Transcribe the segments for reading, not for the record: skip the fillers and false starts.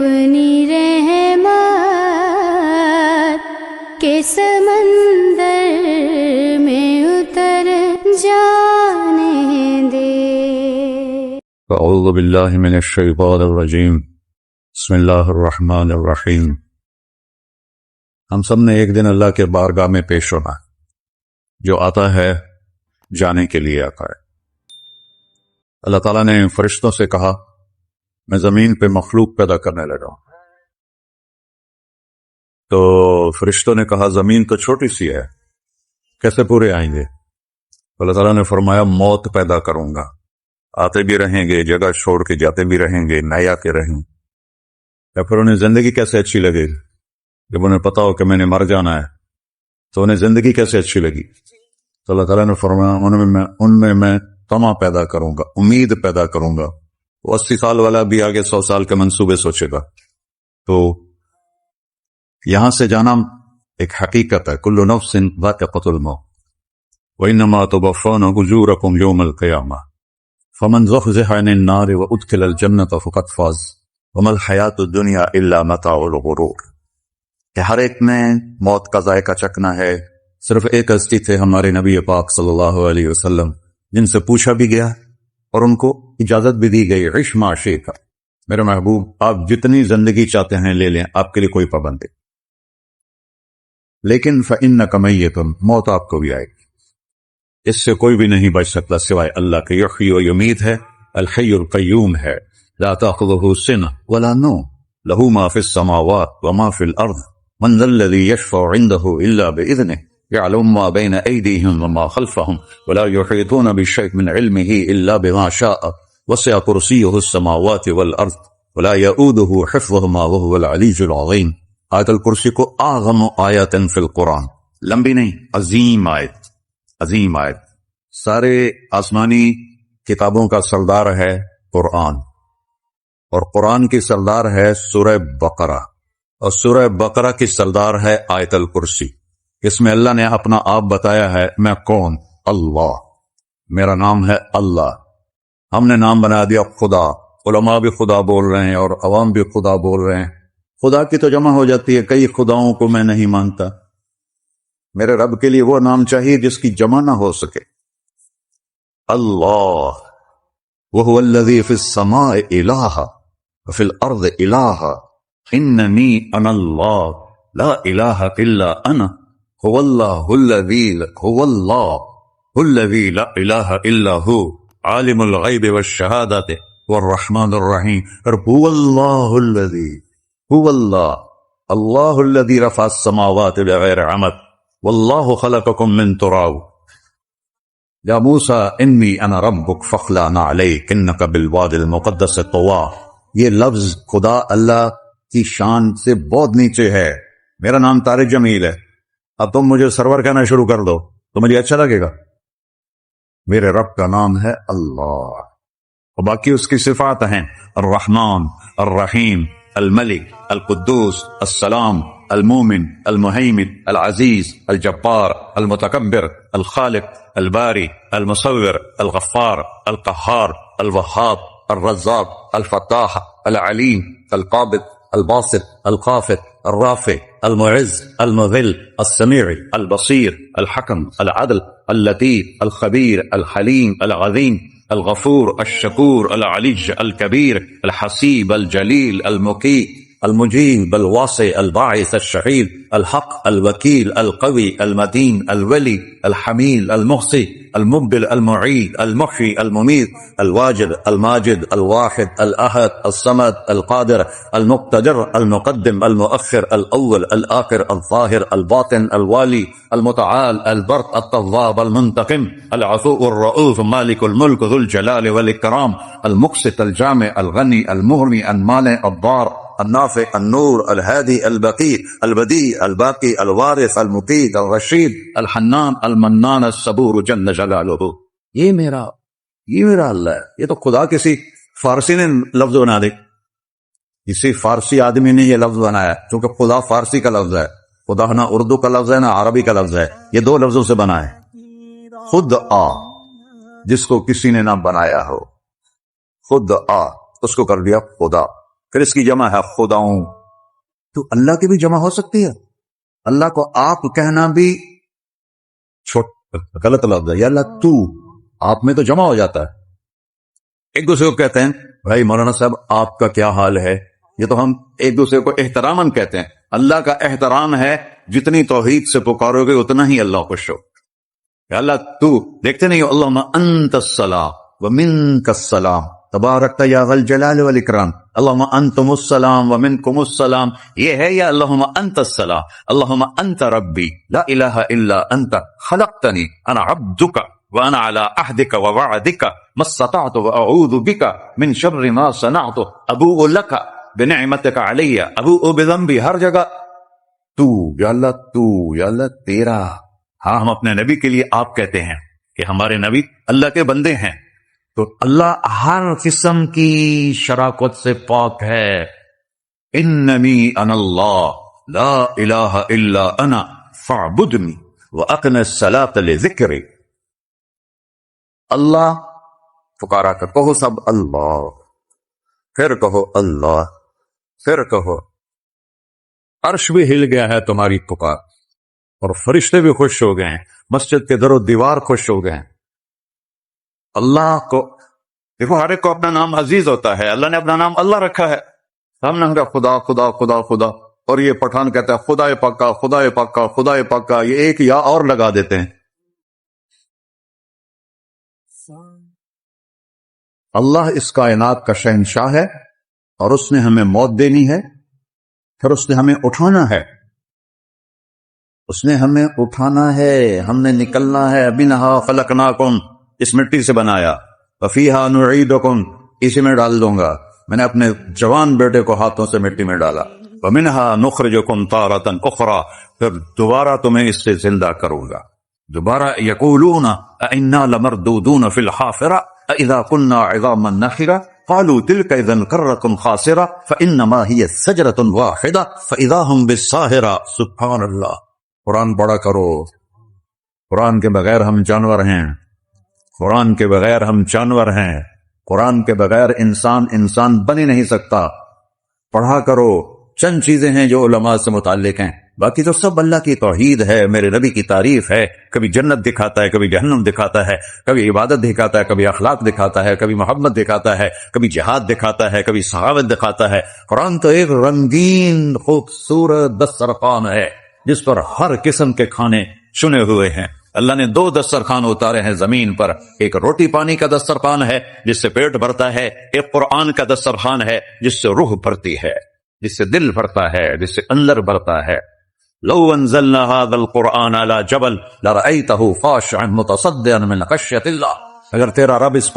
اپنی رحمت کے سمندر میں اتر جانے دے۔ اعوذ باللہ من الشیطان الرجیم، بسم اللہ الرحمن الرحیم۔ ہم سب نے ایک دن اللہ کے بارگاہ میں پیش ہونا ہے۔ جو آتا ہے جانے کے لیے آتا ہے۔ اللہ تعالیٰ نے فرشتوں سے کہا میں زمین پہ مخلوق پیدا کرنے لگا ہوں۔ تو فرشتوں نے کہا زمین تو چھوٹی سی ہے، کیسے پورے آئیں گے؟ اللہ تعالیٰ نے فرمایا موت پیدا کروں گا، آتے بھی رہیں گے، جگہ چھوڑ کے جاتے بھی رہیں گے، نئے آتے رہیں گے۔ یا پھر انہیں زندگی کیسے اچھی لگے گی؟ جب انہیں پتا ہو کہ میں نے مر جانا ہے تو انہیں زندگی کیسے اچھی لگی؟ تو اللہ تعالیٰ نے فرمایا ان میں میں طمع پیدا کروں گا، امید پیدا کروں گا۔ وہ 80 سال والا بھی آگے 100 سال کے منصوبے سوچے گا۔ تو یہاں سے جانا ایک حقیقت ہے، کل نفس ذائقۃ الموت وانما توفون اجورکم یوم القیامہ فمن زحزح عن النار وادخل الجنۃ فقد فاز وما الحیاۃ الدنیا الا متاع الغرور۔ کہ ہر ایک نے موت کا ذائقہ چکھنا ہے۔ صرف ایک ہستی تھے ہمارے نبی پاک صلی اللہ علیہ وسلم، جن سے پوچھا بھی گیا اور ان کو اجازت بھی دی گئی، عش ما شئت، میرے محبوب آپ جتنی زندگی چاہتے ہیں لے لیں، آپ کے لیے کوئی پابندی، لیکن فإنک میت، موت آپ کو بھی آئے گی۔ اس سے کوئی بھی نہیں بچ سکتا سوائے اللہ کے۔ یحیی و یمیت ہے، الحی القیوم ہے، لا تأخذہ سنہ ولا نوم، لہ ما فی السماوات وما فی الارض، من ذا الذی یشفع عنده الا بإذنہ، يعلم ما بين أيديهم وما خلفهم ولا يحيطون بشيء من علمه إلا بما شاء وسع كرسيه السماوات والأرض ولا يؤوده حفظهما وهو العلي العظيم۔ آیت الکرسی کو اعظم آیت فی القرآن، لمبی نہیں، عظیم آیت، عظیم آیت۔ سارے آسمانی کتابوں کا سردار ہے قرآن، اور قرآن کی سردار ہے سورہ بقرہ، اور سورہ بقرہ کی سردار ہے آیت الکرسی۔ اس میں اللہ نے اپنا آپ بتایا ہے، میں کون؟ اللہ، میرا نام ہے اللہ۔ ہم نے نام بنا دیا خدا، علماء بھی خدا بول رہے ہیں اور عوام بھی خدا بول رہے ہیں۔ خدا کی تو جمع ہو جاتی ہے، کئی خداؤں کو میں نہیں مانتا۔ میرے رب کے لیے وہ نام چاہیے جس کی جمع نہ ہو سکے۔ اللہ، وہو الذی فی السماء الہ وفی الارض الہ اننی انا اللہ لا الہ الا انا هو اللہ الذی لا الہ الا هو عالم الغیب والشہادۃ والرحمن الرحیم۔ هو اللہ الذی، هو اللہ الذی رفع السماوات بغیر عمد واللہ خلقکم من تراب یا موسیٰ انی انا ربک فاخلع نعلیک انک بالوادی المقدس طویٰ۔ یہ لفظ خدا اللہ کی شان سے بہت نیچے ہے۔ میرا نام طارق جمیل ہے، اب تم مجھے سرور کہنا شروع کر دو تو مجھے اچھا لگے گا؟ میرے رب کا نام ہے اللہ، اور باقی اس کی صفات ہیں الرحمن، الرحیم، الملک، القدوس، السلام، المومن، المہیمن، العزیز، الجبار، المتکبر، الخالق، الباری، المصور، الغفار، القہار، الوہاب، الرزاق، الفتاح، العلیم، القابض، الباسط، الخافض، الرافع، المعز، المذل، السمیع، البصیر، الحکم، العدل، اللطیف، الخبیر، الحلیم، العظیم، الغفور، الشکور، العلی، الکبیر، الحسیب، الجلیل، المقیت، المجیب، الواسع، الباعث، الشہید، الحق، الوکیل، القوی، المتین، الولی، الحمیل، المحصی، المبدل، المعید، المحیی، الممیت، الواجد، الماجد، الواحد، الاحد، الصمد، القادر، المقتدر، المقدم، المؤخر، الاول، الآخر، الظاہر، الباطن، الوالی، المتعال، البر، التواب، المنتقم، العفو، الرؤوف، مالک الملک، ذو الجلال والاکرام، المقسط، الجامع، الغنی، المغنی، المانع، الضار، النافع، النور، الهادي، البقي، البديع، الباقي، الوارث، المقيت، الرشید، الحنان، المنان، الصبور جل جلالہ۔ یہ میرا اللہ ہے۔ یہ تو خدا کسی فارسی نے لفظ بنا دے، کسی فارسی آدمی نے یہ لفظ بنایا، کیونکہ خدا فارسی کا لفظ ہے، خدا نہ اردو کا لفظ ہے نہ عربی کا لفظ ہے، یہ دو لفظوں سے بنا ہے۔ خود آ، جس کو کسی نے نہ بنایا ہو، خود آ، اس کو کر دیا خدا۔ پھر اس کی جمع ہے خداؤں. تو اللہ کی بھی جمع ہو سکتی ہے. اللہ کو آپ کہنا بھی غلط لفظ ہے. یا اللہ تو، آپ میں تو جمع ہو جاتا ہے. ایک دوسرے کو کہتے ہیں بھائی مولانا صاحب آپ کا کیا حال ہے. یہ تو ہم ایک دوسرے کو احتراماً کہتے ہیں. اللہ کا احترام ہے جتنی توحید سے پکارو گے اتنا ہی اللہ خوش ہو. یا اللہ تو، دیکھتے نہیں اللہم انت السلام ومنک السلام تبارکت یا ذا الجلال والاکرام. اللہم انتم السلام ومنکم السلام یہ ہے. یا اللہم انت السلام اللہم انت ربی لا الہ الا انت خلقتنی انا عبدک وانا على عهدك ووعدك ما استطعت واعوذ بك من شر ما صنعت ابوء لك بنعمتك علي ابوء بذنبي. ہر جگہ تو، یا اللہ تو، یا اللہ تیرا. ہاں ہم اپنے نبی کے لیے آپ کہتے ہیں کہ ہمارے نبی اللہ کے بندے ہیں. تو اللہ ہر قسم کی شراکت سے پاک ہے. اننی انا اللہ لا الہ الا انا فاعبدنی واقم الصلاۃ لذکری. اللہ پکارا کر کہو سب اللہ، پھر کہو اللہ، پھر کہو. عرش بھی ہل گیا ہے تمہاری پکار، اور فرشتے بھی خوش ہو گئے ہیں، مسجد کے در و دیوار خوش ہو گئے ہیں. اللہ کو دیکھو، ہر ایک کو اپنا نام عزیز ہوتا ہے. اللہ نے اپنا نام اللہ رکھا ہے. ہم نے کہا خدا خدا خدا خدا، اور یہ پٹھان کہتا ہے خدا پاکا خدا پاکا خدا پاکا. یہ ایک یا اور لگا دیتے ہیں. اللہ اس کائنات کا شہنشاہ ہے، اور اس نے ہمیں موت دینی ہے، پھر اس نے ہمیں اٹھانا ہے. اس نے ہمیں اٹھانا ہے، ہم نے نکلنا ہے. منہا خلقناکم، اس مٹی سے بنایا. وفیہا نعیدکم، اسی میں ڈال دوں گا. میں نے اپنے جوان بیٹے کو ہاتھوں سے مٹی میں ڈالا. ومنہا نخرجکم تارۃ اخری، پھر دوبارہ تمہیں اس سے زندہ کروں گا. دوبارہ یقولون انا لمردودون فی الحافرہ اذا كنا عظاما نخرہ قالوا تلك اذا کرۃ خاسرہ فانما هي شجرۃ واحدہ فاذا هم بالساہرہ. سبحان اللہ. قرآن پڑھا کرو. قرآن کے بغیر ہم جانور ہیں. قرآن کے بغیر ہم جانور ہیں. قرآن کے بغیر انسان بن ہی نہیں سکتا. پڑھا کرو. چند چیزیں ہیں جو علماء سے متعلق ہیں، باقی تو سب اللہ کی توحید ہے، میرے نبی کی تعریف ہے. کبھی جنت دکھاتا ہے، کبھی جہنم دکھاتا ہے، کبھی عبادت دکھاتا ہے، کبھی اخلاق دکھاتا ہے، کبھی محبت دکھاتا ہے، کبھی جہاد دکھاتا ہے، کبھی سخاوت دکھاتا ہے. قرآن تو ایک رنگین خوبصورت دسترخوان ہے جس پر ہر قسم کے کھانے چنے ہوئے ہیں. اللہ نے 2 دسترخوان اتارے ہیں زمین پر. ایک روٹی پانی کا دسترخوان ہے جس سے پیٹ بھرتا ہے، ایک قرآن کا دسترخوان ہے جس سے روح بھرتی ہے، جس سے دل بھرتا ہے، جس سے اندر بھرتا ہے. لو انزلنا هذا القرآن على جبل لرأيته خاشعا متصدعا من خشية الله. اگر تیرا رب اس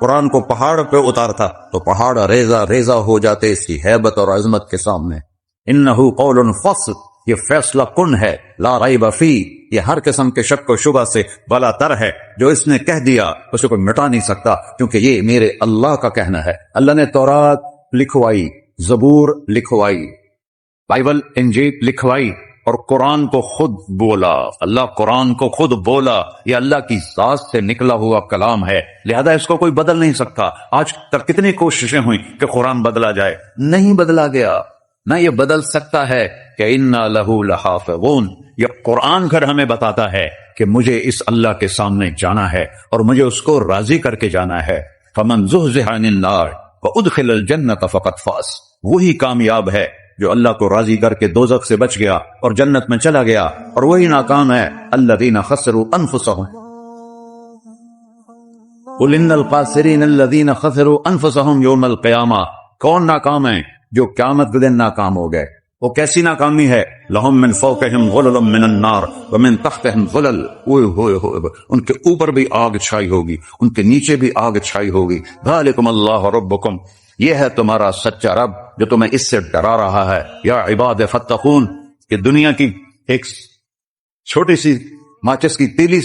قرآن کو پہاڑ پہ اتارتا تو پہاڑ ریزہ ریزہ ہو جاتے اس کی ہیبت اور عظمت کے سامنے. انه قول فصل، یہ فیصلہ کن ہے. لا ریب فیہ، یہ ہر قسم کے شک و شبہ سے بلا تر ہے. جو اس نے کہہ دیا اسے کوئی مٹا نہیں سکتا، کیونکہ یہ میرے اللہ کا کہنا ہے. اللہ نے تورات لکھوائی، زبور لکھوائی، بائبل انجیل لکھوائی، اور قرآن کو خود بولا. اللہ قرآن کو خود بولا. یہ اللہ کی ذات سے نکلا ہوا کلام ہے، لہذا اس کو کوئی بدل نہیں سکتا. آج تک کتنی کوششیں ہوئیں کہ قرآن بدلا جائے، نہیں بدلا گیا. نہ یہ بدل سکتا ہے کہ انا لہو لحافظون. یہ قرآن گھر ہمیں بتاتا ہے کہ مجھے اس اللہ کے سامنے جانا ہے اور مجھے اس کو راضی کر کے جانا ہے. فمن زحزح عن النار وادخل الجنۃ فقد فاز. وہی کامیاب ہے جو اللہ کو راضی کر کے دوزخ سے بچ گیا اور جنت میں چلا گیا، اور وہی ناکام ہے الذین خسروا انفسهم. قل ان الخاسرین الذین خسروا انفسهم یوم القیامہ. کون ناکام ہیں؟ جو قیامت کے دن ناکام ہو گئے. وہ کیسی ناکامی ہے؟ لہم من فوقہم غلل من النار ومن تحتہم غلل. ان کے اوپر بھی آگ چھائی ہوگی، ان کے نیچے بھی آگ چھائی ہوگی. ذالکم اللہ ربکم، یہ ہے تمہارا سچا رب جو تمہیں اس سے ڈرا رہا ہے. یا عباد فتقون، کہ دنیا کی ایک چھوٹی سی ماچس کی تیلی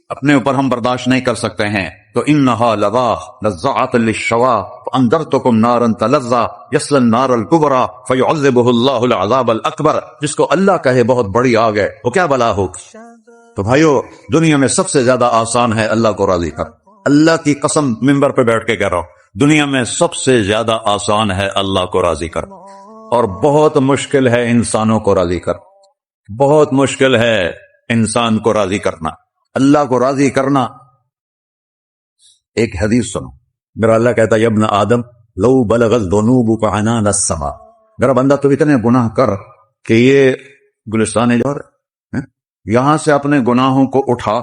اپنے اوپر ہم برداشت نہیں کر سکتے ہیں. تو انہا لظا نزاعۃ للشوا فانذرتکم نارا تلظا یصلی النار الکبری فیعذبہ اللہ العذاب الاکبر. جس کو اللہ کہے بہت بڑی آگ ہے، وہ کیا بلا ہو. تو بھائیو، دنیا میں سب سے زیادہ آسان ہے اللہ کو راضی کر. اللہ کی قسم ممبر پہ بیٹھ کے کہہ رہا ہوں، دنیا میں سب سے زیادہ آسان ہے اللہ کو راضی کرنا، اور بہت مشکل ہے انسانوں کو راضی کرنا، بہت مشکل ہے انسان کو راضی کرنا، اللہ کو راضی کرنا۔ ایک حدیث سنو، میرا اللہ کہتا ہے ابن آدم لو بلغت ذنوبک عنان السماء، میرا بندہ تو اتنے گناہ کر کہ یہ گلستان جوہر یہاں سے اپنے گناہوں کو اٹھا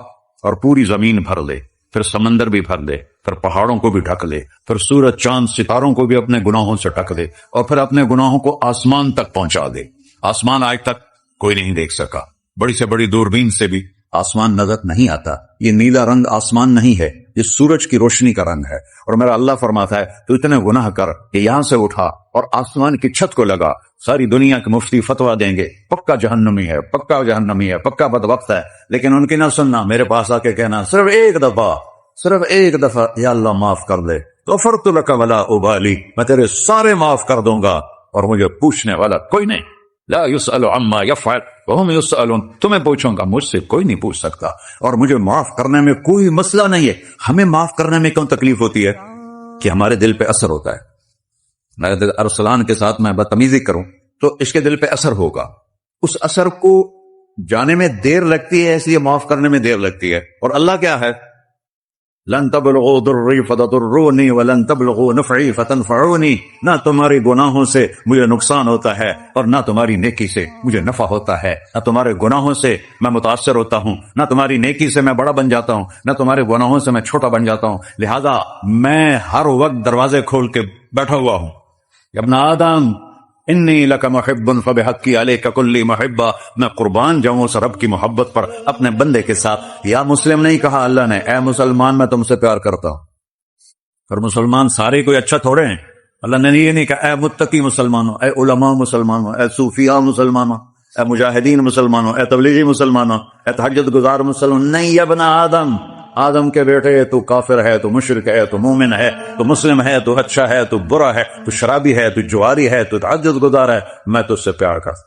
اور پوری زمین بھر لے، پھر سمندر بھی بھر لے، پھر پہاڑوں کو بھی ڈھک لے، پھر سورج چاند ستاروں کو بھی اپنے گناہوں سے ڈھک دے، اور پھر اپنے گناہوں کو آسمان تک پہنچا دے۔ آسمان آج تک کوئی نہیں دیکھ سکا، بڑی سے بڑی دوربین سے بھی آسمان نظر نہیں آتا۔ یہ نیلا رنگ آسمان نہیں ہے، یہ سورج کی روشنی کا رنگ ہے۔ اور میرا اللہ فرماتا ہے تو اتنے گناہ کر کہ یہاں سے اٹھا اور آسمان کی چھت کو لگا، ساری دنیا کے مفتی فتویٰ دیں گے پکا جہنمی ہے، پکا جہنمی ہے، پکا بدبخت ہے، لیکن ان کی نہ سننا، میرے پاس آ کے کہنا صرف ایک دفعہ یا اللہ معاف کر دے، غفرت لک ولا ابالی، میں تیرے سارے معاف کر دوں گا اور مجھے پوچھنے والا کوئی نہیں۔ لا يسأل عما يفعل وهم يسألون، تمہیں پوچھوں گا، مجھ سے کوئی نہیں پوچھ سکتا، اور مجھے معاف کرنے میں کوئی مسئلہ نہیں ہے۔ ہمیں معاف کرنے میں کیوں تکلیف ہوتی ہے؟ کہ ہمارے دل پہ اثر ہوتا ہے۔ میں ارسلان کے ساتھ میں بدتمیزی کروں تو اس کے دل پہ اثر ہوگا، اس اثر کو جانے میں دیر لگتی ہے، اس لیے معاف کرنے میں دیر لگتی ہے۔ اور اللہ کیا ہے؟ لن تبلغوا ضرری فتضرونی ولن تبلغوا نفعی فتنفعونی، نہ تمہارے گناہوں سے مجھے نقصان ہوتا ہے اور نہ تمہاری نیکی سے مجھے نفع ہوتا ہے۔ نہ تمہارے گناہوں سے میں متاثر ہوتا ہوں، نہ تمہاری نیکی سے میں بڑا بن جاتا ہوں، نہ تمہارے گناہوں سے میں چھوٹا بن جاتا ہوں، لہذا میں ہر وقت دروازے کھول کے بیٹھا ہوا ہوں۔ ابن آدم انی لک محب فبحقی علیک کلی محبہ، میں قربان جاؤں اس رب کی محبت پر اپنے بندے کے ساتھ۔ یا مسلم نہیں کہا اللہ نے، اے مسلمان میں تم سے پیار کرتا ہوں۔ اور مسلمان سارے کوئی اچھا تھوڑے ہیں، اللہ نے یہ نہیں کہا اے متقی مسلمانوں، اے علماء مسلمانوں، اے صوفیاء مسلمانوں، اے مجاہدین مسلمانوں، اے تبلیغی مسلمانوں، اے تہجد گزار مسلمان، نہیں ابن آدم، آدم کے بیٹے، تو کافر ہے، تو مشرک ہے، تو مومن ہے، تو مسلم ہے، تو اچھا ہے، تو برا ہے، تو شرابی ہے، تو جواری ہے، تو تہجد گزار ہے، میں تجھ سے پیار کرتا،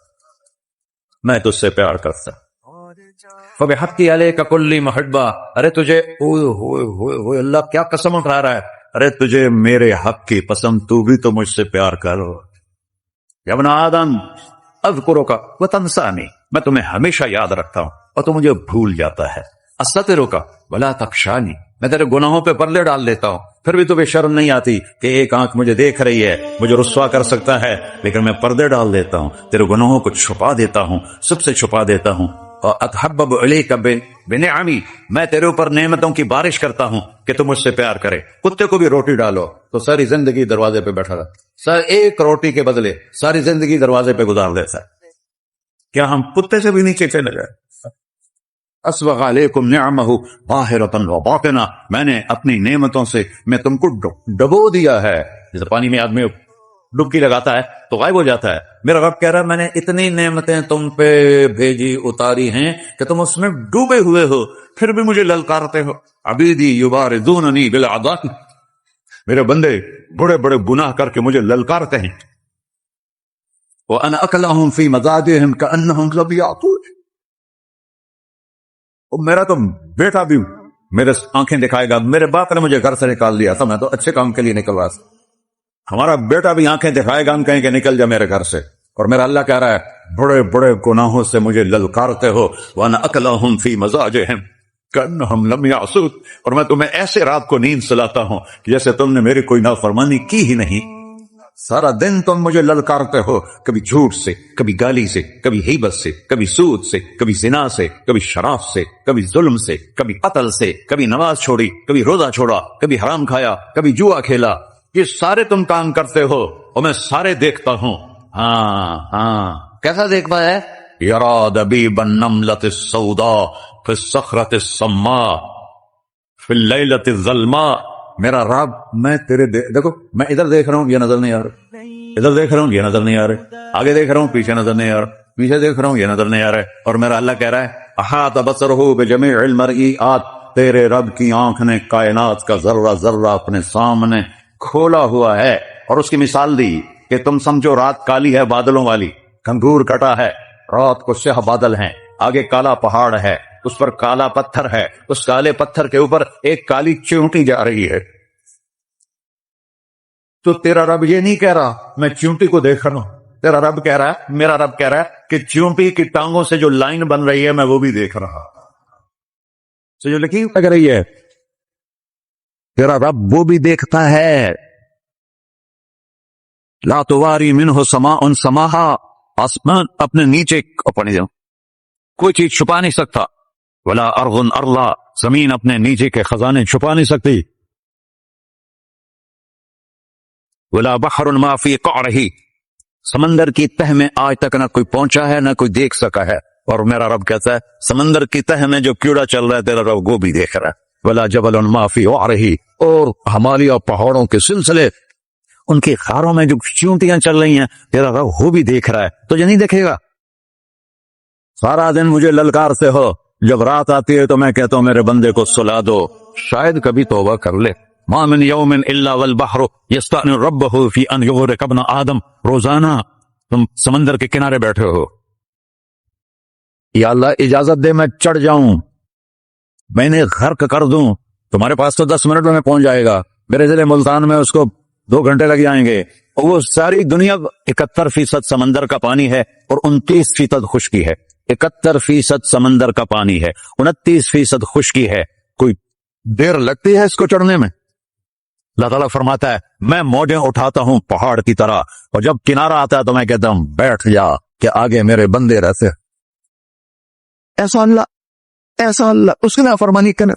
میں تجھ سے پیار کرتا۔ فبحقی علیک کلی محبہ، ارے تجھے اوئے اللہ کیا قسم اٹھا رہا ہے، ارے تجھے میرے حق کی قسم، تو بھی تو مجھ سے پیار کرو۔ یا ابن آدم اذکرک وتنسانی، میں تمہیں ہمیشہ یاد رکھتا ہوں اور تو مجھے بھول جاتا ہے۔ استترک ولا تخشانی، میں تیرے گناہوں پہ پردے ڈال دیتا ہوں، پھر بھی تمہیں شرم نہیں آتی کہ ایک آنکھ مجھے دیکھ رہی ہے، مجھے رسوا کر سکتا ہے، لیکن میں پردے ڈال دیتا ہوں، تیرے گناہوں کو چھپا دیتا ہوں، سب سے چھپا دیتا ہوں۔ اور اتحبب الیک بنعمی، میں تیرے اوپر نعمتوں کی بارش کرتا ہوں کہ تم مجھ سے پیار کرے۔ کتے کو بھی روٹی ڈالو تو ساری زندگی دروازے پہ بیٹھا رہتا، ایک روٹی کے بدلے ساری زندگی دروازے پہ گزار دیتا ہے۔ کیا ہم کتے سے بھی نیچے چلے گئے؟ اسبغ علیکم نعمہ ظاہرۃ وباطنہ، میں نے اپنی نعمتوں سے میں تم کو ڈبو دیا ہے، جیسے پانی میں آدمی ڈبکی لگاتا ہے تو غائب ہو جاتا ہے۔ میرا رب کہہ رہا ہے میں نے اتنی نعمتیں تم پہ بھیجی اتاری ہیں کہ تم اس میں ڈوبے ہوئے ہو، پھر بھی مجھے للکارتے ہو۔ عبیدی یبارزوننی بالعداء، میرے بندے بڑے بڑے گناہ کر کے مجھے للکارتے ہیں۔ وَأَنَا أَكْلَهُمْ فِي مَزَاجِهِمْ كَأَنَّهُمْ لَمْ يَعْطُونِ، میرا تو بیٹا بھی میرے آنکھیں دکھائے گا، میرے باپ نے مجھے گھر سے نکال دیا تھا، میں تو اچھے کام کے لیے نکل رہا تھا، ہمارا بیٹا بھی آنکھیں دکھائے گا، ہم کہیں کہ نکل جا میرے گھر سے۔ اور میرا اللہ کہہ رہا ہے بڑے بڑے گناہوں سے مجھے للکارتے ہو۔ وَأَنَا أَكْلَهُمْ فِي مَزَاجِهِمْ كَأَنَّهُمْ لَمْ يَعْصُونِ، اور میں تمہیں ایسے رات کو نیند سلاتا ہوں کہ جیسے تم نے میری کوئی نافرمانی کی ہی نہیں۔ سارا دن تم مجھے للکارتے ہو، کبھی جھوٹ سے، کبھی گالی سے، کبھی غیبت سے، کبھی سود سے، کبھی زنا سے، کبھی شراب سے، کبھی ظلم سے، کبھی قتل سے، کبھی نماز چھوڑی، کبھی روزہ چھوڑا، کبھی حرام کھایا، کبھی جوا کھیلا۔ یہ سارے تم کام کرتے ہو اور میں سارے دیکھتا ہوں۔ ہاں کیسا دیکھ پایا ہے؟ یرا دبیب النملۃ السوداء فی الصخرۃ الصماء فی اللیلۃ الظلماء، میرا رب میں تیرے دیکھو، میں ادھر دیکھ رہا ہوں یہ نظر نہیں آ رہا، ادھر دیکھ رہا ہوں یہ نظر نہیں آ رہا، آگے دیکھ رہا ہوں پیچھے نظر نہیں آ رہا، پیچھے دیکھ رہا ہوں یہ نظر نہیں آ رہا ہے، اور میرا اللہ کہہ رہا ہے احاط بصرہ بجمیع المرئیات، تیرے رب کی آنکھ نے کائنات کا ذرہ ذرہ اپنے سامنے کھولا ہوا ہے۔ اور اس کی مثال دی کہ تم سمجھو رات کالی ہے بادلوں والی، گھنگور کٹا ہے، رات کو سیاہ بادل ہیں، آگے کالا پہاڑ ہے، اس پر کالا پتھر ہے، اس کالے پتھر کے اوپر ایک کالی چیونٹی جا رہی ہے۔ تو تیرا رب یہ نہیں کہہ رہا میں چیونٹی کو دیکھ رہا ہوں، تیرا رب کہہ رہا ہے، میرا رب کہہ رہا ہے کہ چیونٹی کی ٹانگوں سے جو لائن بن رہی ہے میں وہ بھی دیکھ رہا، سے جو لکیر لگ رہی ہے تیرا رب وہ بھی دیکھتا ہے. لا تواری منہ سماء سماہا، آسمان اپنے نیچے کوئی چیز چھپا نہیں سکتا. ولا ارض ارضا، زمین اپنے نیچے کے خزانے چھپا نہیں سکتی. ولا بحر ما فی قعرہ، سمندر کی تہ میں آج تک نہ کوئی پہنچا ہے نہ کوئی دیکھ سکا ہے، اور میرا رب کہتا ہے سمندر کی تہ میں جو کیڑا چل رہا ہے تیرا رب وہ بھی دیکھ رہا ہے. ولا جبل ما فی وعرہ، اور ہمالیہ اور پہاڑوں کے سلسلے ان کی خاروں میں جو چیونٹیاں چل رہی ہیں تیرا رب وہ بھی دیکھ رہا ہے. تو یہ نہیں دیکھے گا؟ سارا دن مجھے للکارتے ہو، جب رات آتی ہے تو میں کہتا ہوں میرے بندے کو سلا دو، شاید کبھی توبہ کر لے. ما من یوم الا والبحر یستأذن ربہ فی ان یغرق ابن آدم. روزانہ تم سمندر کے کنارے بیٹھے ہو، یا اللہ اجازت دے میں چڑھ جاؤں، میں نے غرق کر دوں. تمہارے پاس تو 10 منٹ میں پہنچ جائے گا، میرے ضلع ملتان میں اس کو 2 گھنٹے لگ جائیں گے. اور وہ ساری دنیا 71% سمندر کا پانی ہے اور 29% خشکی ہے. 71% سمندر کا پانی ہے، 29% خشکی ہے. کوئی دیر لگتی ہے اس کو چڑھنے میں؟ اللہ تعالیٰ فرماتا ہے میں موجیں اٹھاتا ہوں پہاڑ کی طرح، اور جب کنارہ آتا ہے تو میں کہتا ہوں بیٹھ جا کہ آگے میرے بندے رہتے. ایسا اللہ اس کی نافرمانی کرنے.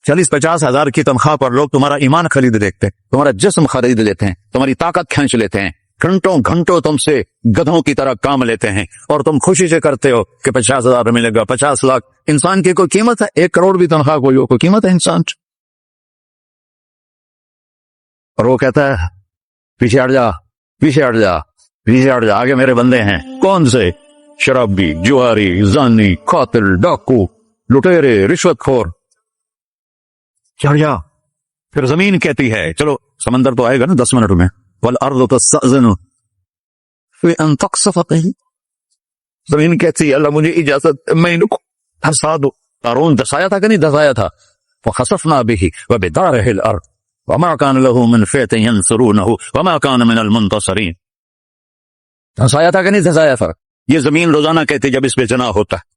40-50 ہزار کی تنخواہ پر لوگ تمہارا ایمان خرید لیتے ہیں، تمہارا جسم خرید لیتے ہیں، تمہاری طاقت کھینچ لیتے ہیں، گھنٹوں تم سے گدھوں کی طرح کام لیتے ہیں، اور تم خوشی سے کرتے ہو کہ 50,000 ملے گا، 50 لاکھ. انسان کی کوئی قیمت ہے؟ 1 کروڑ بھی تنخواہ کوئی قیمت ہے انسان؟ اور وہ کہتا ہے پیچھے ہٹ جا پیچھے ہٹ جا پیچھے ہٹ جا، آگے میرے بندے ہیں. کون سے؟ شرابی، جواری، زانی، قاتل، ڈاکو، لٹیرے، رشوت خور. چڑھ جا. پھر زمین کہتی ہے چلو سمندر تو آئے گا نا 10 منٹ میں. والارض تستأذن فی ان تقصف قیل، زمین کہتی ہے اللہ مجھے اجازت میں ان کو دھسا دو. قارون دھسایا تھا کہ نہیں دھسایا تھا؟ فخسفنا به وبداره الارض وما كان له من فئة ينصرونه وما كان من المنتصرين. دھسایا تھا کہ نہیں دھسایا تھا؟ یہ زمین روزانہ کہتی جب اس پہ زنا ہوتا ہے،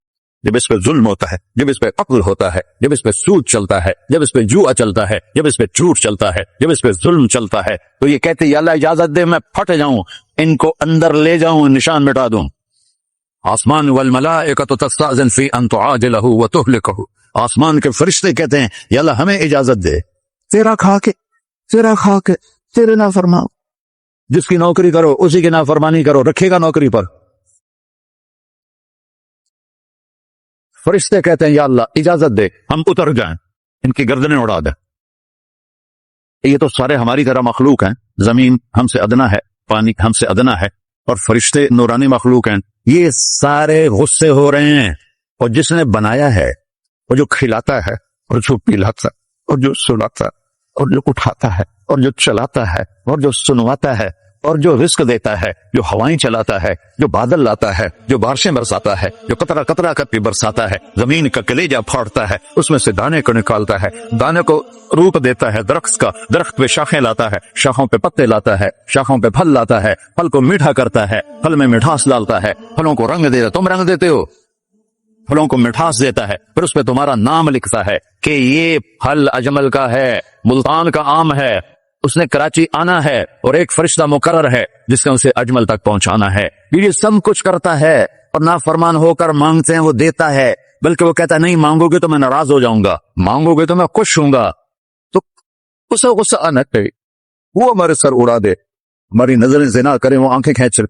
جب اس پہ ظلم ہوتا ہے، جب اس پہ قتل ہوتا ہے، جب اس پہ سود چلتا ہے، جب اس پہ جوا چلتا ہے، جب اس پہ جھوٹ چلتا ہے، جب اس پہ ظلم چلتا ہے، تو یہ کہتے یا اللہ اجازت دے میں پھٹ جاؤں، ان کو اندر لے جاؤں، نشان مٹا دوں. آسمان والملائکۃ تستأذن فی ان تعاجلہ وتہلکہ، آسمان کے فرشتے کہتے ہیں یا اللہ ہمیں اجازت دے تیرا کھا کے تیرے نافرمان، جس کی نوکری کرو اسی کی نافرمانی کرو، رکھے گا نوکری پر. فرشتے کہتے ہیں یا اللہ اجازت دے ہم اتر جائیں، ان کی گردنیں اڑا دیں. یہ تو سارے ہماری طرح مخلوق ہیں، زمین ہم سے ادنا ہے، پانی ہم سے ادنا ہے، اور فرشتے نورانی مخلوق ہیں. یہ سارے غصے ہو رہے ہیں، اور جس نے بنایا ہے، اور جو کھلاتا ہے، اور جو پلاتا، اور جو سلاتا، اور جو اٹھاتا ہے، اور جو چلاتا ہے، اور جو سنواتا ہے، اور جو رزق دیتا ہے، جو ہوائیں چلاتا ہے، جو بادل لاتا ہے، جو بارشیں برساتا ہے، جو قطرہ قطرہ کر کے برساتا ہے، زمین کا کلیجہ پھاڑتا ہے، اس میں سے دانے کو نکالتا ہے، دانے کو روپ دیتا ہے درخت کا، درخت پہ شاخیں لاتا ہے، شاخوں پہ پتے لاتا ہے، شاخوں پہ پھل لاتا ہے، پھل کو میٹھا کرتا ہے، پھل میں مٹھاس ڈالتا ہے، پھلوں کو رنگ دیتا ہے. تم رنگ دیتے ہو، پھلوں کو مٹھاس دیتا ہے، پھر اس پہ تمہارا نام لکھتا ہے کہ یہ پھل اجمل کا ہے، ملتان کا آم ہے، اس نے کراچی آنا ہے، اور ایک فرشتہ مقرر ہے جس کا اسے اجمل تک پہنچانا ہے. یہ سب کچھ کرتا ہے، اور نافرمان ہو کر مانگتے ہیں وہ دیتا ہے، بلکہ وہ کہتا ہے نہیں مانگو گے تو میں ناراض ہو جاؤں گا، مانگو گے تو میں خوش ہوں گا. تو اسے غصہ آنا چاہیے، وہ ہمارے سر اڑا دے، ہماری نظریں زنا کریں وہ آنکھیں کھینچ لے،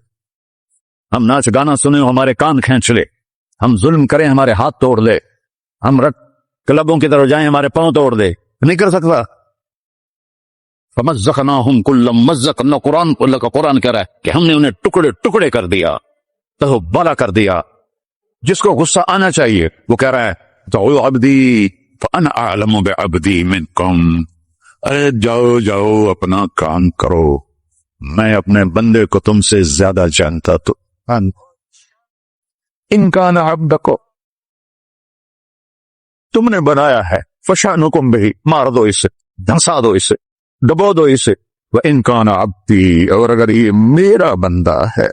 ہم ناچ گانا سنیں ہمارے کان کھینچ لے، ہم ظلم کریں ہمارے ہاتھ توڑ لے، ہم کلبوں کی طرف جائیں ہمارے پاؤں توڑ دے. نہیں کر سکتا. فمزقناہم کل ممزق، قرآن کہہ رہا ہے کہ ہم نے انہیں ٹکڑے ٹکڑے کر دیا، تو بالا کر دیا. جس کو غصہ آنا چاہیے وہ کہہ رہا ہے دعوا عبدی فانا اعلم بعبدی منکم، ارے جاؤ اپنا کام کرو، میں اپنے بندے کو تم سے زیادہ جانتا. تو ان کان عبدکو، تم نے بنایا ہے، فشانکم بہی، مار دو اسے، دھنسا دو اسے، دبو دو اسے. وَإِن كَانَ عَبْدِي، اور اگر یہ میرا بندہ ہے.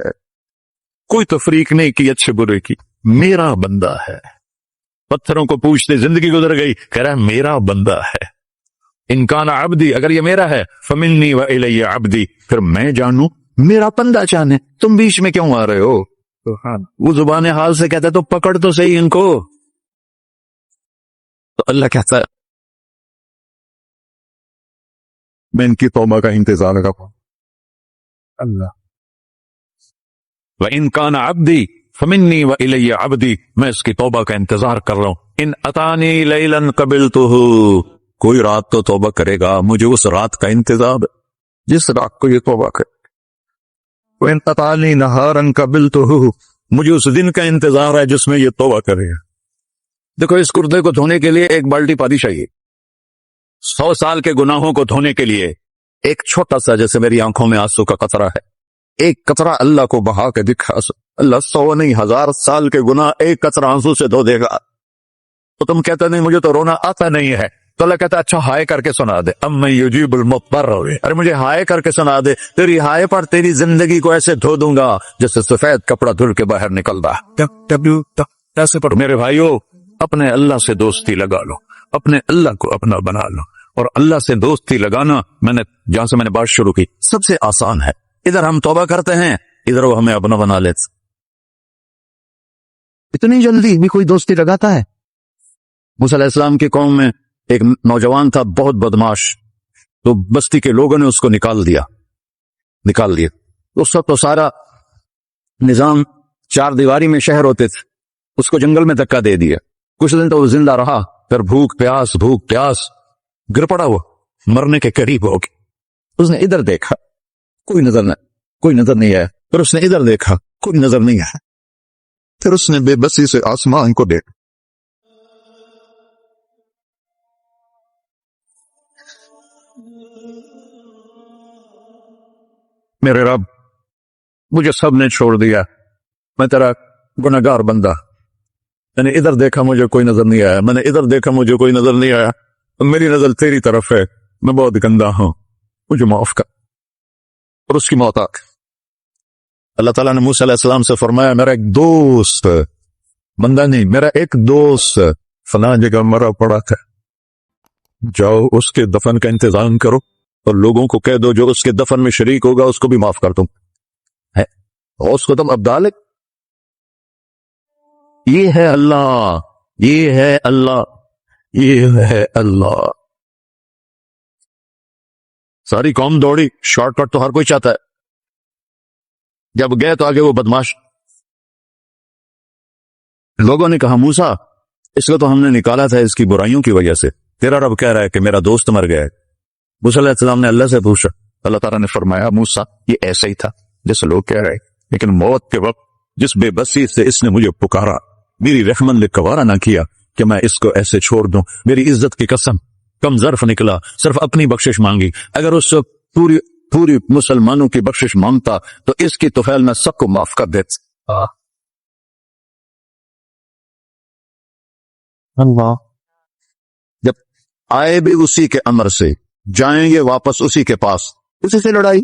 کوئی تفریق نہیں کی اچھے برے کی، میرا بندہ ہے. پتھروں کو پوچھتے زندگی گزر گئی، کہہ رہا ہے میرا بندہ ہے. ان کان عبدی، اگر یہ میرا ہے، فمنی وإلی عبدی، پھر میں جانوں میرا بندہ جانے. تم بیچ میں کیوں آ رہے ہو؟ وہ زبان حال سے کہتا ہے تو پکڑ تو صحیح ان کو. تو اللہ کہتا ہے میں ان کی توبہ کا انتظار کروں. اللہ وَإِن كَانَ عَبْدِي فَمِنِّي وَإِلَيَّ عَبْدِي، میں اس کی توبہ کا انتظار کر رہا ہوں. ان اتانی لیلا قبلتہ، کوئی رات تو توبہ کرے گا، مجھے اس رات کا انتظار ہے جس رات کو یہ توبہ کرے. وَإِن اتانی نہارا قبلتہ، مجھے اس دن کا انتظار ہے جس میں یہ توبہ کرے گا. دیکھو اس کردے کو دھونے کے لیے ایک بالٹی پانی چاہیے. 100 سال کے گناہوں کو دھونے کے لیے ایک چھوٹا سا، جیسے میری آنکھوں میں آنسو کا قطرہ ہے، ایک قطرہ اللہ کو بہا کے دکھا. اللہ 100 نہیں 1000 سال کے گناہ ایک قطرہ آنسو سے دھو دے گا. تو تم کہتے نہیں مجھے تو رونا آتا نہیں ہے، تو اللہ کہتا اچھا ہائے کر کے سنا دے. اما یجیب المضطر، ارے مجھے ہائے کر کے سنا دے، تیری ہائے پر تیری زندگی کو ایسے دھو دوں گا جیسے سفید کپڑا دھل کے باہر نکل رہا. میرے بھائیو، اپنے اللہ سے دوستی لگا لو، اپنے اللہ کو اپنا بنا لو. اور اللہ سے دوستی لگانا، میں نے جہاں سے میں نے بات شروع کی، سب سے آسان ہے. ادھر ہم توبہ کرتے ہیں، ادھر وہ ہمیں اپنا بنا لیتے. اتنی جلدی بھی کوئی دوستی لگاتا ہے؟ موسیٰ علیہ السلام کی قوم میں ایک نوجوان تھا بہت بدماش، تو بستی کے لوگوں نے اس کو نکال دیا. اس وقت تو سارا نظام 4 دیواری میں شہر ہوتے تھے، اس کو جنگل میں دھکا دے دیا. کچھ دن تو وہ زندہ رہا، پھر بھوک پیاس گر پڑا، وہ مرنے کے قریب ہو گیا. اس نے ادھر دیکھا، کوئی نظر نہیں آیا. پھر اس نے ادھر دیکھا، کوئی نظر نہیں آیا. پھر اس نے بے بسی سے آسمان کو دیکھا. میرے رب، مجھے سب نے چھوڑ دیا، میں تیرا گنہگار بندہ. میں نے ادھر دیکھا مجھے کوئی نظر نہیں آیا، میں نے ادھر دیکھا مجھے کوئی نظر نہیں آیا. میری نظر تیری طرف ہے، میں بہت گندا ہوں، مجھے معاف کر. اور اس کی موت آ گئی. اللہ تعالیٰ نے موسیٰ علیہ السلام سے فرمایا میرا ایک دوست، بندہ نہیں، میرا ایک دوست فلاں جگہ مرا پڑا تھا، جاؤ اس کے دفن کا انتظام کرو اور لوگوں کو کہہ دو جو اس کے دفن میں شریک ہوگا اس کو بھی معاف کر دوں. اس کو تم ابدال. یہ ہے اللہ، یہ ہے اللہ، یہ ہے اللہ. ساری قوم دوڑی، شارٹ کٹ تو ہر کوئی چاہتا ہے. جب گئے تو آگے وہ بدماش لوگوں نے کہا موسیٰ اس کو تو ہم نے نکالا تھا اس کی برائیوں کی وجہ سے، تیرا رب کہہ رہا ہے کہ میرا دوست مر گیا ہے. موسیٰ علیہ السلام نے اللہ سے پوچھا، اللہ تعالیٰ نے فرمایا موسیٰ یہ ایسا ہی تھا جیسے لوگ کہہ رہے، لیکن موت کے وقت جس بے بسی سے اس نے مجھے پکارا، میری رحمت نے گوارا نہ کیا کہ میں اس کو ایسے چھوڑ دوں. میری عزت کی قسم، کم ظرف نکلا، صرف اپنی بخشش مانگی. اگر اس وقت پوری مسلمانوں کی بخشش مانگتا تو اس کی طفیل میں سب کو معاف کر دیتا. اللہ جب آئے بھی اسی کے امر سے، جائیں گے واپس اسی کے پاس، اسی سے لڑائی.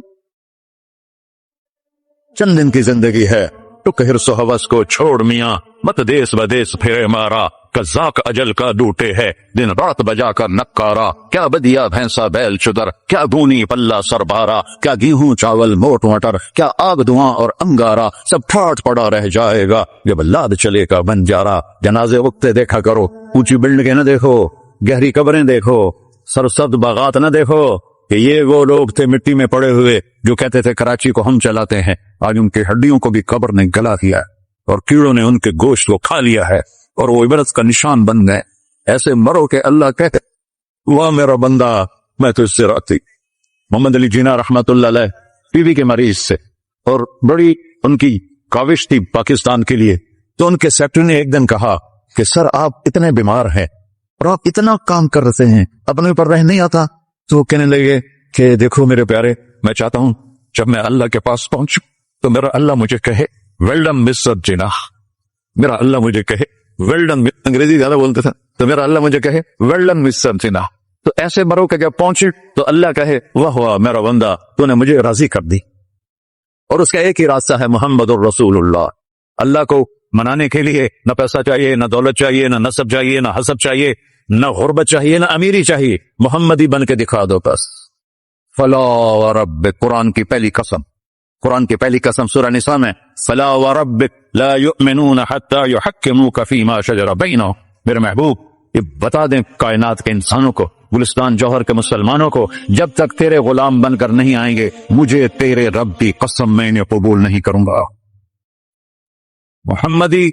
چند دن کی زندگی ہے، ٹک ہرس و ہوس کو چھوڑ میاں، مت دیس بدیس پھرے مارا، قزاق اجل کا ڈوٹے ہے دن رات بجا کر نکارا. کیا بدیا بھینسا بیل چدر، کیا گونی پلہ سر بارا، کیا گیہوں چاول موٹ مٹر، کیا آگ دھواں اور انگارا، سب ٹھاٹ پڑا رہ جائے گا جب لاد چلے کا بن جارا. جنازے وقتے دیکھا کرو، اونچی بلڈنگیں نہ دیکھو، گہری قبریں دیکھو، سرسبز باغات نہ دیکھو کہ یہ وہ لوگ تھے مٹی میں پڑے ہوئے جو کہتے تھے کراچی کو ہم چلاتے ہیں. آج ان کی ہڈیوں کو بھی قبر نے گلا دیا اور کیڑوں نے ان کے گوشت کو کھا لیا ہے اور وہ عبرت کا نشان بن گئے. ایسے مرو کہ اللہ کہتے واہ میرا بندہ میں تو اس سے راضی. محمد علی جینا رحمت اللہ علیہ ٹی وی کے مریض سے، اور بڑی ان کی کاوش تھی پاکستان کے لیے. تو ان کے سیکٹری نے ایک دن کہا کہ سر آپ اتنے بیمار ہیں اور آپ اتنا کام کر رہے ہیں، اپنے اوپر رہ نہیں آتا؟ تو وہ کہنے لگے کہ دیکھو میرے پیارے، میں چاہتا ہوں جب میں اللہ کے پاس پہنچوں تو میرا اللہ مجھے کہے ویل ڈن مسٹر جناح. میرا اللہ مجھے کہے ویل ڈن، انگریزی زیادہ بولتے تھے، تو میرا اللہ مجھے کہے ویل ڈن مسٹر جناح. تو ایسے مرو کہ جب پہنچے تو اللہ کہے واہ واہ میرا بندہ تو نے مجھے راضی کر دی. اور اس کا ایک ہی راستہ ہے محمد الرسول اللہ. اللہ کو منانے کے لیے نہ پیسہ چاہیے، نہ دولت چاہیے، نہ نسب چاہیے، نہ حسب چاہیے، نہ غربت چاہیے، نہ امیری چاہیے، محمدی بن کے دکھا دو بس. فلا وربک، قرآن کی پہلی قسم، قرآن کی پہلی قسم سورہ نساء میں، فلا وربک لا یؤمنون حتی یحکموک فیما شجر بینہم. میرے محبوب یہ بتا دیں کائنات کے انسانوں کو، گلستان جوہر کے مسلمانوں کو، جب تک تیرے غلام بن کر نہیں آئیں گے مجھے تیرے رب کی قسم میں انہیں قبول نہیں کروں گا. محمدی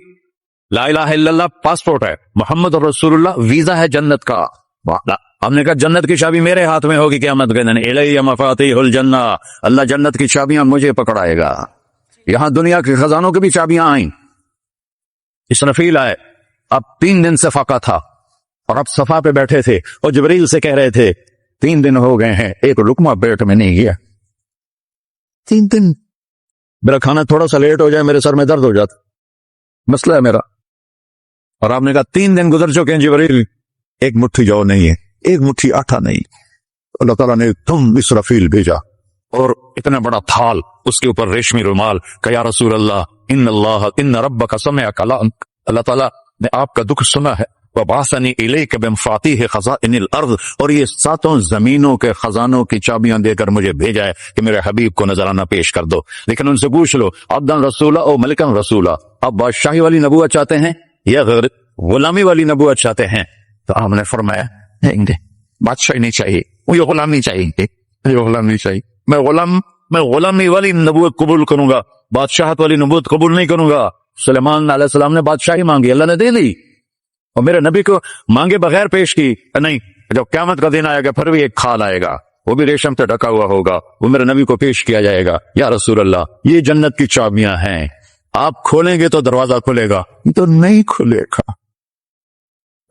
لا الہ الا اللہ پاسپورٹ ہے، محمد رسول اللہ ویزا ہے جنت کا. ہم نے کہا جنت کی چابی میرے ہاتھ میں ہوگی قیامت کے دن، الی مفاتیح الجنہ، اللہ جنت کی چابیاں مجھے پکڑائے گا. یہاں دنیا کے خزانوں کی بھی چابیاں آئیں. اسرافیل آئے، اب 3 دن سے فاقہ تھا اور اب صفا پہ بیٹھے تھے اور جبریل سے کہہ رہے تھے 3 دن ہو گئے ہیں ایک لقمہ پیٹ میں نہیں گیا. 3 دن میرا کھانا تھوڑا سا لیٹ ہو جائے میرے سر میں درد ہو جاتا، مسئلہ ہے میرا. اور آپ نے کہا 3 دن گزر چکے ہیں جبریل، ایک مٹھی جو نہیں ہے، ایک مٹھی آٹا نہیں. اللہ تعالیٰ نے تم اسرافیل بھیجا اور اتنا بڑا تھال، اس کے اوپر ریشمی رومال، کہ یا رسول اللہ ان ربک سمع کلامک، اللہ تعالیٰ نے آپ کا دکھ سنا ہے. وَبَعَثَنِي إِلَيْكَ بِمَفَاتِيحِ خَزَائِنِ الْأَرْضِ، اور یہ 7 زمینوں کے خزانوں کی چابیاں دے کر مجھے بھیجا ہے کہ میرے حبیب کو نذرانہ پیش کر دو. لیکن ان سے پوچھ لو عبدًا رسولہ او ملکن رسولہ، آپ بادشاہی والی نبوت چاہتے ہیں یا غلامی والی نبوت چاہتے ہیں؟ تو آپ نے فرمایا نہیں، بادشاہی نہیں چاہیے، مجھے غلامی چاہیے، مجھے غلامی چاہیے. میں غلامی والی نبوت قبول کروں گا، بادشاہت والی نبوت قبول نہیں کروں گا. سلیمان علیہ السلام نے بادشاہی مانگی، اللہ نے دے دی، اور میرے نبی کو مانگے بغیر پیش کی نہیں. جب قیامت کا دن آئے گا پھر بھی ایک کھال آئے گا، وہ بھی ریشم سے ڈھکا ہوا ہوگا، وہ میرے نبی کو پیش کیا جائے گا. یا رسول اللہ یہ جنت کی چابیاں ہیں، آپ کھولیں گے تو دروازہ کھلے گا، یہ تو نہیں کھلے گا.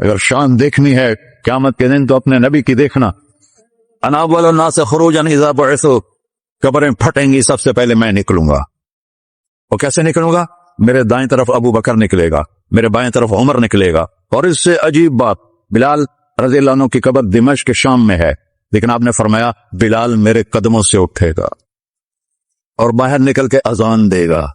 اگر شان دیکھنی ہے قیامت کے دن تو اپنے نبی کی دیکھنا. انا اول الناس خروجا اذا بعثوا، قبریں پھٹیں گی سب سے پہلے میں نکلوں گا. اور کیسے نکلوں گا؟ میرے دائیں طرف ابو بکر نکلے گا، میرے بائیں طرف عمر نکلے گا. اور اس سے عجیب بات، بلال رضی اللہ عنہ کی قبر دمشق کے شام میں ہے، لیکن آپ نے فرمایا بلال میرے قدموں سے اٹھے گا اور باہر نکل کے اذان دے گا،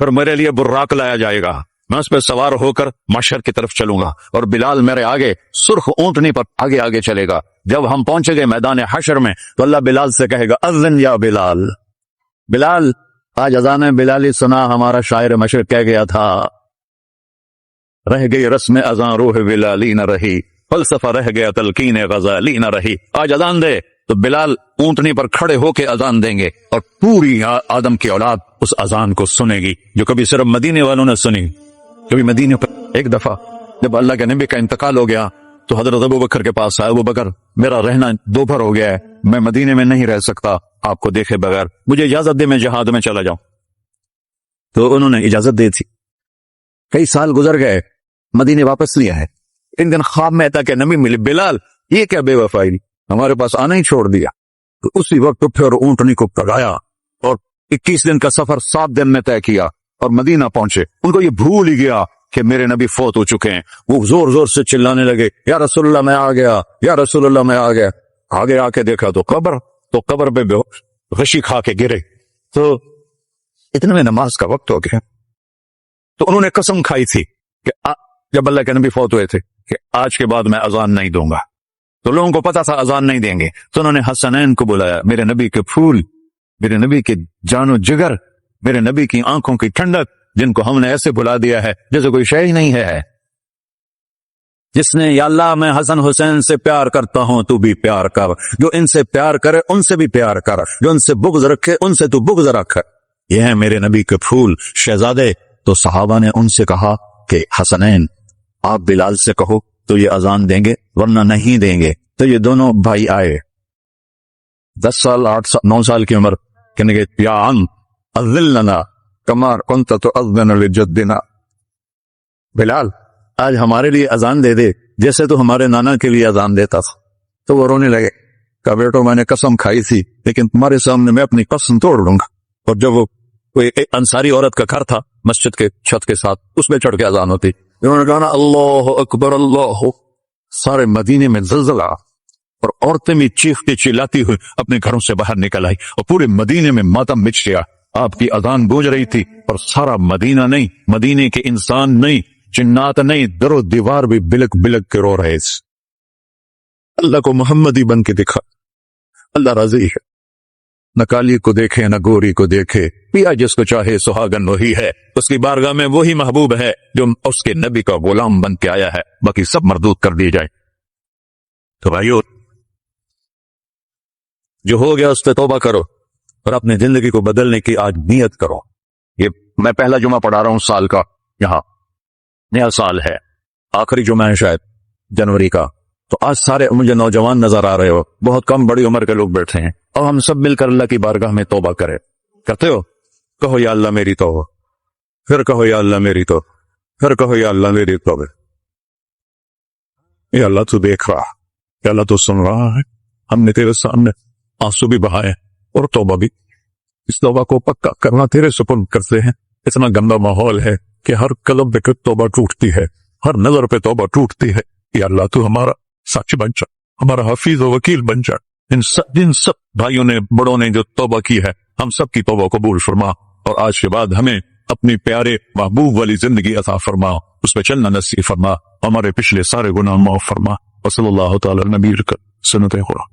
پھر میرے لیے براق لایا جائے گا، میں اس پہ سوار ہو کر محشر کی طرف چلوں گا، اور بلال میرے آگے سرخ اونٹنی پر آگے آگے چلے گا. جب ہم پہنچے گئے میدان حشر میں تو اللہ بلال سے کہے گا اذن یا بلال. بلال آج اذان بلالی سنا، ہمارا شاعر مشرق کہہ گیا تھا رہ گئی رسم اذان روح بلالی نہ رہی، فلسفہ رہ گیا تلقین غزالی نہ رہی. آج اذان دے تو بلال اونٹنی پر کھڑے ہو کے اذان دیں گے، اور پوری آدم کی اولاد اس اذان کو سنے گی جو کبھی صرف مدینے والوں نے سنی. کبھی مدینے پر ایک دفعہ جب اللہ کے نبی کا انتقال ہو گیا تو حضرت ابو بکر کے پاس آیا، ابو بکر میرا رہنا دوپہر ہو گیا ہے، میں مدینے میں نہیں رہ سکتا آپ کو دیکھے بغیر، مجھے اجازت دے میں جہاد میں چلا جاؤں. تو انہوں نے اجازت دی تھی. کئی سال گزر گئے، مدینے واپس نہیں آئے. ان دن خواب میں تھا کہ نبی ملے، بلال یہ کیا بے وفائی، ہمارے پاس آنا ہی چھوڑ دیا. تو اسی وقت اٹھے اور اونٹنی کو پگایا اور 21 دن کا سفر 7 دن میں طے کیا اور مدینہ پہنچے. ان کو یہ بھول ہی گیا کہ میرے نبی فوت ہو چکے ہیں. وہ زور زور سے چلانے لگے یا رسول اللہ میں آ گیا، یا رسول اللہ میں آ گیا. آگے آ کے دیکھا تو قبر پہ غشی کھا کے گرے. تو اتنے میں نماز کا وقت ہو گیا. تو انہوں نے قسم کھائی تھی کہ جب اللہ کے نبی فوت ہوئے تھے کہ آج کے بعد میں اذان نہیں دوں گا. تو لوگوں کو پتا تھا اذان نہیں دیں گے، تو انہوں نے حسنین کو بلایا، میرے نبی کے پھول، میرے نبی کے جان و جگر، میرے نبی کی آنکھوں کی ٹھنڈک، جن کو ہم نے ایسے بلا دیا ہے جیسے کوئی شے ہی نہیں ہے. جس نے یا اللہ میں حسن حسین سے پیار کرتا ہوں تو بھی پیار کر، جو ان سے پیار کرے ان سے بھی پیار کر، جو ان سے بغض رکھے ان سے تو بغض رکھ. یہ ہیں میرے نبی کے پھول شہزادے. تو صحابہ نے ان سے کہا کہ حسنین آپ بلال سے کہو تو یہ اذان دیں گے ورنہ نہیں دیں گے. تو یہ دونوں بھائی آئے، 10 سال 8 سال 9 سال کی عمر، کہنے گے یا عم اذن لنا کما کنت تؤذن لجدنا. بلال آج ہمارے لیے اذان دے دے جیسے تو ہمارے نانا کے لیے اذان دیتا تھا. تو وہ رونے لگے، کہا بیٹو میں نے قسم کھائی تھی لیکن تمہارے سامنے میں اپنی قسم توڑ لوں گا. اور جب وہ کوئی انصاری عورت کا گھر تھا مسجد کے چھت کے ساتھ، اس پہ چڑھ کے اذان ہوتی، انہوں نے کہا نا اللہ اکبر اللہ، سارے مدینے میں زلزلہ. اور عورتیں بھی چیختے چلاتی ہوئی اپنے گھروں سے باہر نکل آئی اور پورے مدینے میں ماتم مچ گیا. آپ کی اذان گونج رہی تھی اور سارا مدینہ نہیں، مدینے کے انسان نہیں، جنات نہیں، در و دیوار بھی بلک بلک کے رو رہے. اللہ کو محمدی بن کے دکھا. اللہ راضی ہے. نہ کالی کو دیکھے نہ گوری کو دیکھے، پیا جس کو چاہے سہاگن وہی ہے. اس کی بارگاہ میں وہی محبوب ہے جو اس کے نبی کا غلام بن کے آیا ہے، باقی سب مردود کر دی جائے. تو بھائیو، جو ہو گیا اس پہ توبہ کرو اور اپنی زندگی کو بدلنے کی آج نیت کرو. یہ میں پہلا جمعہ پڑھا رہا ہوں سال کا، یہاں نیا سال ہے، آخری جمعہ ہے شاید جنوری کا. تو آج سارے مجھے نوجوان نظر آ رہے ہو، بہت کم بڑی عمر کے لوگ بیٹھے ہیں، اور ہم سب مل کر اللہ کی بارگاہ میں توبہ کرے. کرتے ہو؟ کہو یا اللہ میری توبہ، پھر کہو یا اللہ میری توبہ، پھر کہو یا اللہ میری توبہ. یا اللہ تو دیکھ رہا، یا اللہ تو سن رہا ہے. ہم نے تیرے سامنے آنسو بھی بہائے اور توبہ بھی. اس توبہ کو پکا کرنا تیرے سپرد کرتے ہیں. اتنا گندا ماحول ہے کہ ہر قلب پہ توبہ ٹوٹتی ہے، ہر نظر پہ توبہ ٹوٹتی ہے. یا اللہ تو ہمارا سچ بن جا، ہمارا حفیظ و وکیل بن جا. جن سب بھائیوں نے بڑوں نے جو توبہ کی ہے، ہم سب کی توبہ قبول فرما، اور آج کے بعد ہمیں اپنی پیارے محبوب والی زندگی عطا فرما، اس پہ چلنا نصیب فرما، ہمارے پچھلے سارے گناہ معاف فرما. وصلی اللہ تعالی نبی سنت خدا.